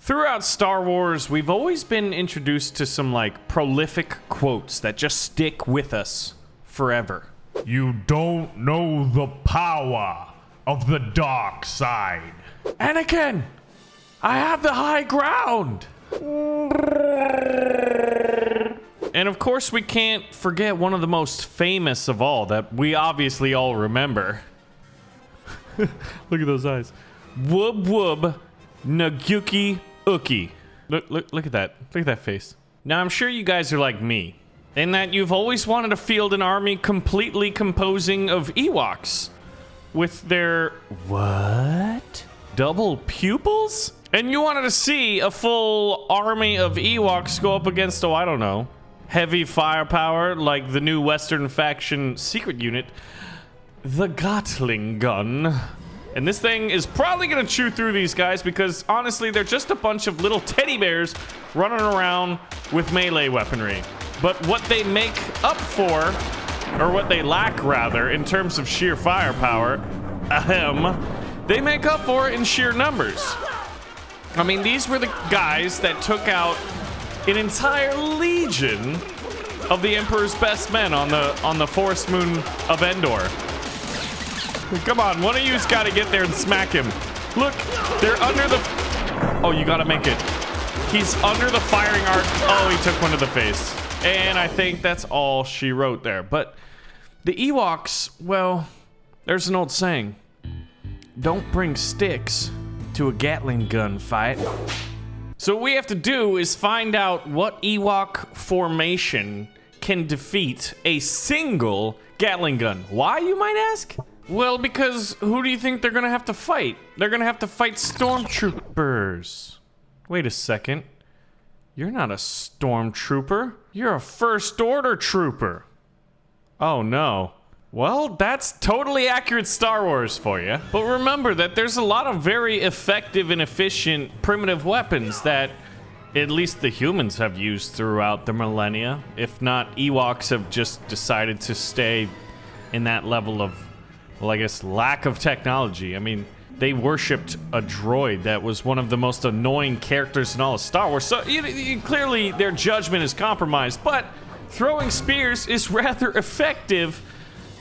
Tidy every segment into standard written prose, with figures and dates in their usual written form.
Throughout Star Wars, we've always been introduced to some, like, prolific quotes that just stick with us forever. You don't know the power of the dark side. Anakin, I have the high ground. And of course, we can't forget one of the most famous of all that we obviously all remember. Look at those eyes. Wub wub, Naguki Uki. Look at that. Look at that face. Now, I'm sure you guys are like me, in that you've always wanted to field an army completely composing of Ewoks with their what? Double pupils? And you wanted to see a full army of Ewoks go up against, oh, I don't know, heavy firepower like the new Western faction secret unit, the Gatling gun. And this thing is probably gonna chew through these guys because honestly, they're just a bunch of little teddy bears running around with melee weaponry. But what they make up for, or what they lack rather, in terms of sheer firepower, they make up for in sheer numbers. I mean, these were the guys that took out an entire legion of the Emperor's best men on the forest moon of Endor. Come on, one of you's got to get there and smack him. Look, they're under the... Oh, you got to make it. He's under the firing arc. Oh, he took one to the face. And I think that's all she wrote there. But the Ewoks, well, there's an old saying. Don't bring sticks to a Gatling gun fight. So what we have to do is find out what Ewok formation can defeat a single Gatling gun. Why, you might ask? Well, because who do you think they're gonna have to fight? They're gonna have to fight stormtroopers. Wait a second. You're not a stormtrooper. You're a First Order trooper. Oh no. Well, that's totally accurate Star Wars for you. But remember that there's a lot of very effective and efficient primitive weapons that at least the humans have used throughout the millennia. If not, Ewoks have just decided to stay in that level of, well, I guess, lack of technology. I mean, they worshipped a droid that was one of the most annoying characters in all of Star Wars. So clearly their judgment is compromised, but throwing spears is rather effective,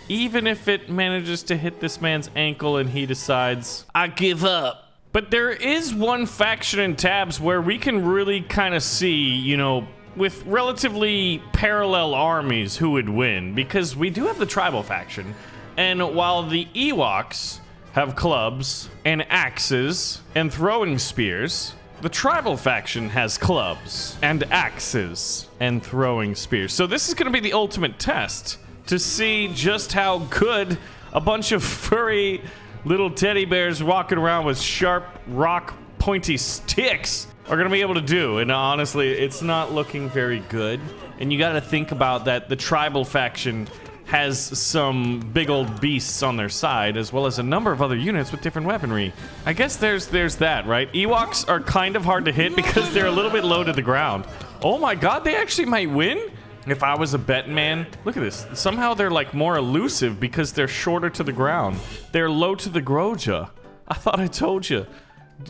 even if it manages to hit this man's ankle and he decides, I give up. But there is one faction in Tabs where we can really kind of see, you know, with relatively parallel armies who would win, because we do have the tribal faction. And while the Ewoks have clubs and axes and throwing spears, the tribal faction has clubs and axes and throwing spears. So this is going to be the ultimate test to see just how good a bunch of furry little teddy bears walking around with sharp rock pointy sticks are going to be able to do. And honestly, it's not looking very good. And you got to think about that the tribal faction has some big old beasts on their side, as well as a number of other units with different weaponry. I guess there's that, right? Ewoks are kind of hard to hit because they're a little bit low to the ground. Oh my god, they actually might win? If I was a betting man, look at this. Somehow they're like more elusive because they're shorter to the ground. They're low to the groja. I thought I told you.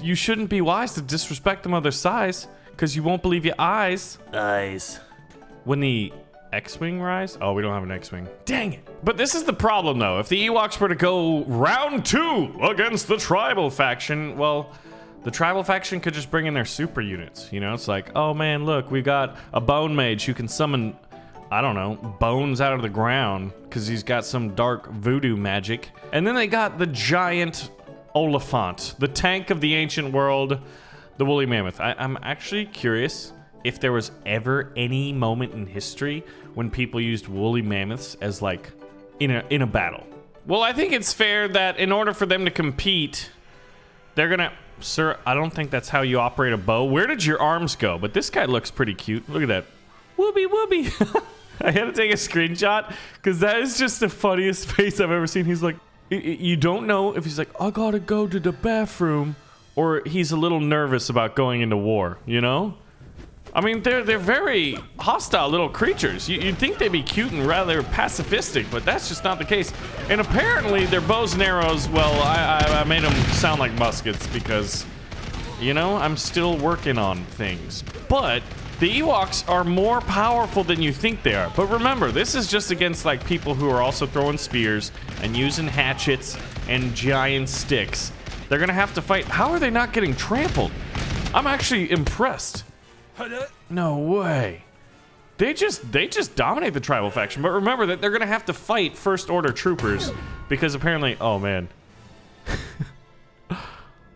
You shouldn't be wise to disrespect them of their size, because you won't believe your eyes. Eyes. When the X-Wing rise? Oh, we don't have an X-Wing. Dang it. But this is the problem, though. If the Ewoks were to go round 2 against the tribal faction, well, the tribal faction could just bring in their super units. You know, it's like, oh man, look, we've got a bone mage who can summon, I don't know, bones out of the ground because he's got some dark voodoo magic. And then they got the giant Oliphant, the tank of the ancient world, the woolly mammoth. I'm actually curious if there was ever any moment in history when people used woolly mammoths as like in a battle. Well, I think it's fair that in order for them to compete, they're gonna... Sir, I don't think that's how you operate a bow. Where did your arms go? But this guy looks pretty cute. Look at that. Whoopee whoopee. I had to take a screenshot because that is just the funniest face I've ever seen. He's like, you don't know if he's like, I gotta go to the bathroom, or he's a little nervous about going into war, you know? I mean, they're very hostile little creatures. You'd think they'd be cute and rather pacifistic, but that's just not the case. And apparently their bows and arrows, well, I made them sound like muskets because You know, I'm still working on things. But the Ewoks are more powerful than you think they are. But remember, this is just against like people who are also throwing spears and using hatchets and giant sticks. They're gonna have to fight. How are they not getting trampled? I'm actually impressed. No way. They just dominate the tribal faction. But remember that they're gonna have to fight First Order troopers because apparently, oh man.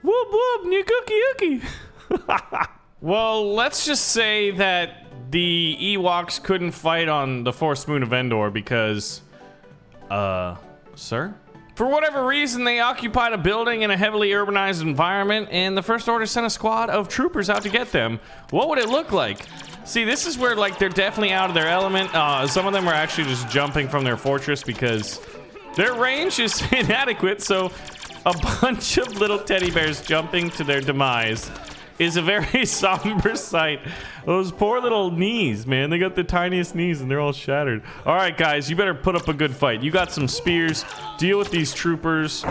Whoop whoop, new cookie ookie. Well, let's just say that the Ewoks couldn't fight on the Forest Moon of Endor because, sir? For whatever reason, they occupied a building in a heavily urbanized environment, and the First Order sent a squad of troopers out to get them. What would it look like? See, this is where, like, they're definitely out of their element. Some of them are actually just jumping from their fortress because their range is inadequate, so a bunch of little teddy bears jumping to their demise is a very somber sight. Those poor little knees, man. They got the tiniest knees and they're all shattered. All right, guys, you better put up a good fight. You got some spears. Deal with these troopers.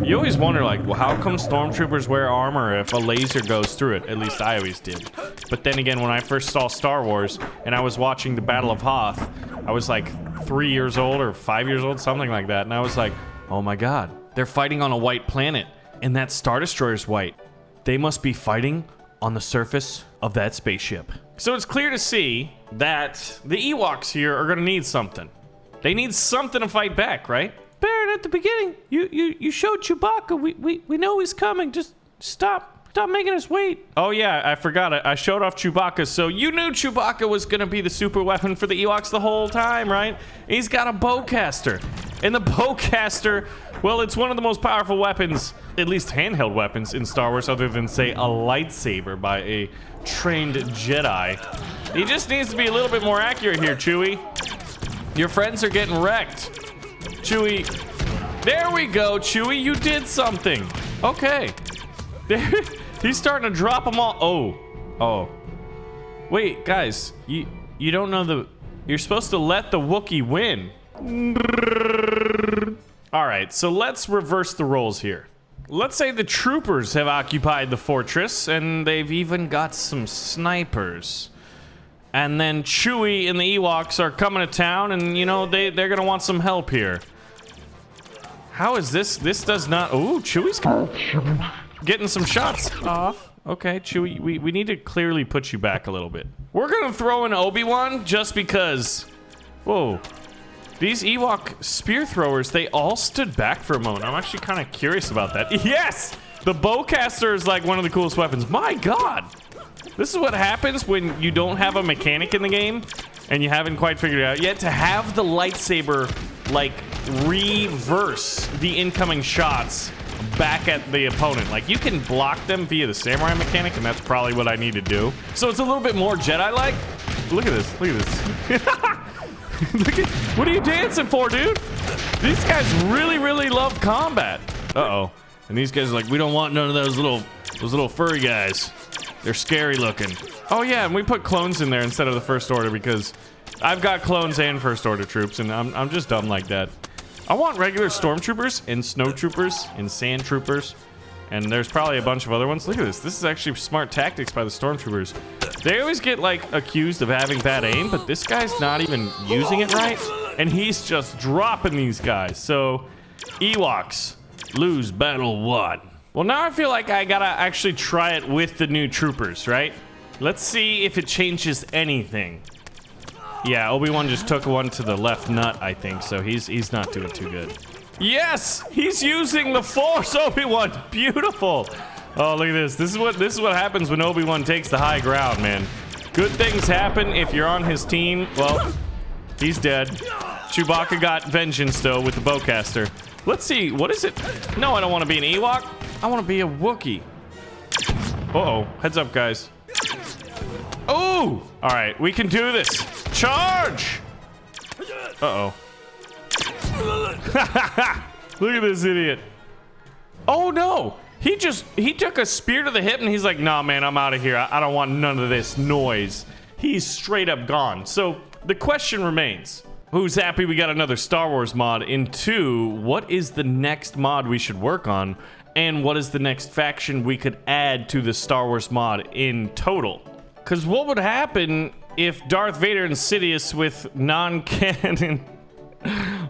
You always wonder, like, well, how come stormtroopers wear armor if a laser goes through it? At least I always did. But then again, when I first saw Star Wars and I was watching the Battle of Hoth, I was like 3 years old or 5 years old, something like that. And I was like, oh my God, they're fighting on a white planet and that Star Destroyer's white. They must be fighting on the surface of that spaceship. So it's clear to see that the Ewoks here are gonna need something. They need something to fight back, right? Baron, at the beginning, you showed Chewbacca. We know he's coming. Just stop making us wait. Oh yeah, I forgot it. I showed off Chewbacca, so you knew Chewbacca was gonna be the super weapon for the Ewoks the whole time, right? He's got a bowcaster. And the bowcaster, well, it's one of the most powerful weapons, at least handheld weapons in Star Wars, other than, say, a lightsaber by a trained Jedi. He just needs to be a little bit more accurate here, Chewie. Your friends are getting wrecked. Chewie, there we go, Chewie, you did something. Okay. He's starting to drop them all. Oh. Wait, guys, you don't know you're supposed to let the Wookiee win. All right, so let's reverse the roles here. Let's say the troopers have occupied the fortress and they've even got some snipers. And then Chewie and the Ewoks are coming to town and, you know, they're gonna want some help here. How is this? This does not... Ooh, Chewie's getting some shots off. Okay, Chewie, we need to clearly put you back a little bit. We're gonna throw in Obi-Wan just because... Whoa. These Ewok spear throwers, they all stood back for a moment. I'm actually kind of curious about that. Yes! The bowcaster is like one of the coolest weapons. My God! This is what happens when you don't have a mechanic in the game and you haven't quite figured it out yet. To have the lightsaber, like, reverse the incoming shots back at the opponent. Like, you can block them via the samurai mechanic, and that's probably what I need to do. So it's a little bit more Jedi-like. Look at this. Look at this. Look at, what are you dancing for, dude? These guys really, really love combat. Uh-oh. And these guys are like, we don't want none of those little furry guys. They're scary looking. Oh yeah, and we put clones in there instead of the First Order because I've got clones and First Order troops, and I'm just dumb like that. I want regular stormtroopers and snowtroopers and sand troopers. And there's probably a bunch of other ones. Look at this. This is actually smart tactics by the stormtroopers. They always get, like, accused of having bad aim, but this guy's not even using it right. And he's just dropping these guys. So, Ewoks lose battle 1. Well, now I feel like I gotta actually try it with the new troopers, right? Let's see if it changes anything. Yeah, Obi-Wan just took one to the left nut, I think, so he's not doing too good. Yes, he's using the Force, Obi-Wan. Beautiful. Oh, look at this. This is what happens when Obi-Wan takes the high ground, man. Good things happen if you're on his team. Well, he's dead. Chewbacca got vengeance though with the bowcaster. Let's see. What is it? No, I don't want to be an Ewok. I want to be a Wookiee. Uh-oh. Heads up, guys. Oh! All right, we can do this. Charge! Uh-oh. Look at this idiot. Oh no, he took a spear to the hip and he's like, nah man, I'm out of here. I don't want none of this noise. He's straight up gone. So the question remains, who's happy we got another Star Wars mod? And 2, what is the next mod we should work on? and what is the next faction we could add to the Star Wars mod in total. Because what would happen if Darth Vader and Sidious with non-canon...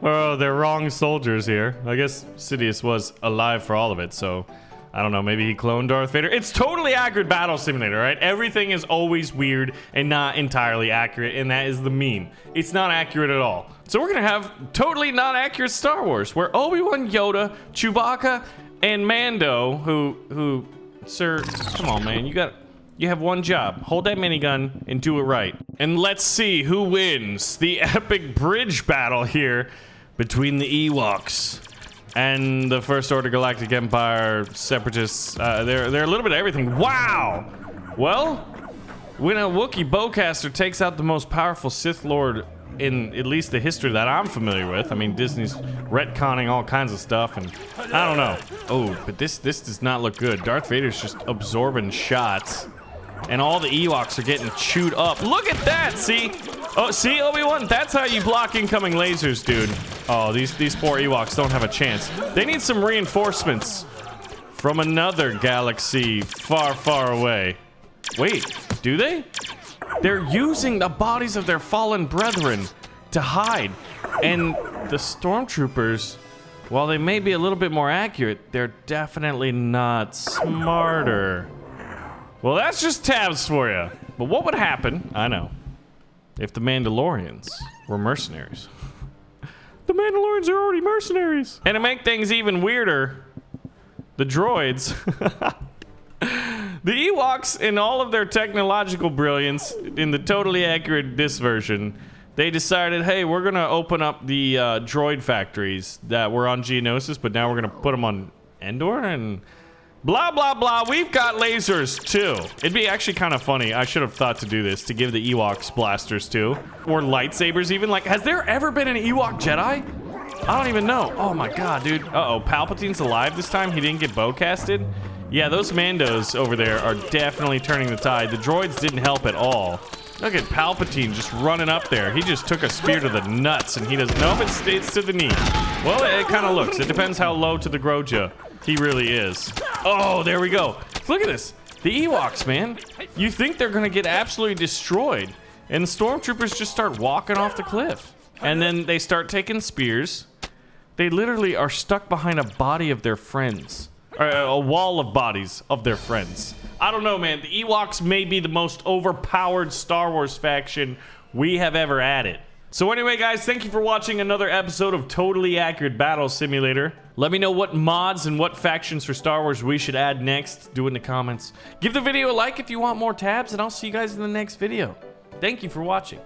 Oh, they're wrong soldiers here. I guess Sidious was alive for all of it, so I don't know. Maybe he cloned Darth Vader. It's totally accurate battle simulator, right? Everything is always weird and not entirely accurate, and that is the meme. It's not accurate at all. So we're gonna have totally not accurate Star Wars, where Obi-Wan, Yoda, Chewbacca, and Mando, who, sir, come on, man, you have one job. Hold that minigun and do it right. And let's see who wins the epic bridge battle here between the Ewoks and the First Order Galactic Empire Separatists. They're a little bit of everything. Wow! Well, when a Wookiee bowcaster takes out the most powerful Sith Lord in at least the history that I'm familiar with. I mean, Disney's retconning all kinds of stuff, and I don't know. Oh, but this does not look good. Darth Vader's just absorbing shots. And all the Ewoks are getting chewed up. Look at that, see? Oh, see, Obi-Wan? That's how you block incoming lasers, dude. Oh, these poor Ewoks don't have a chance. They need some reinforcements from another galaxy far, far away. Wait, do they? They're using the bodies of their fallen brethren to hide. And the stormtroopers, while they may be a little bit more accurate, they're definitely not smarter. Well, that's just tabs for you. But what would happen, I know, if the Mandalorians were mercenaries? The Mandalorians are already mercenaries. And to make things even weirder, the droids, the Ewoks, in all of their technological brilliance, in the totally accurate this version, they decided, hey, we're going to open up the droid factories that were on Geonosis, but now we're going to put them on Endor and... blah, blah, blah. We've got lasers, too. It'd be actually kind of funny. I should have thought to do this, to give the Ewoks blasters, too. Or lightsabers, even. Like, has there ever been an Ewok Jedi? I don't even know. Oh, my God, dude. Uh-oh. Palpatine's alive this time? He didn't get bowcasted? Yeah, those Mandos over there are definitely turning the tide. The droids didn't help at all. Look at Palpatine just running up there. He just took a spear to the nuts, and he doesn't... Nope, it's to the knee. Well, it kind of looks. It depends how low to the Groja he really is. Oh, there we go. Look at this. The Ewoks, man. You think they're going to get absolutely destroyed. And the stormtroopers just start walking off the cliff. And then they start taking spears. They literally are stuck behind a body of their friends. Or a wall of bodies of their friends. I don't know, man. The Ewoks may be the most overpowered Star Wars faction we have ever added. So anyway, guys, thank you for watching another episode of Totally Accurate Battle Simulator. Let me know what mods and what factions for Star Wars we should add next. Do it in the comments. Give the video a like if you want more tabs, and I'll see you guys in the next video. Thank you for watching.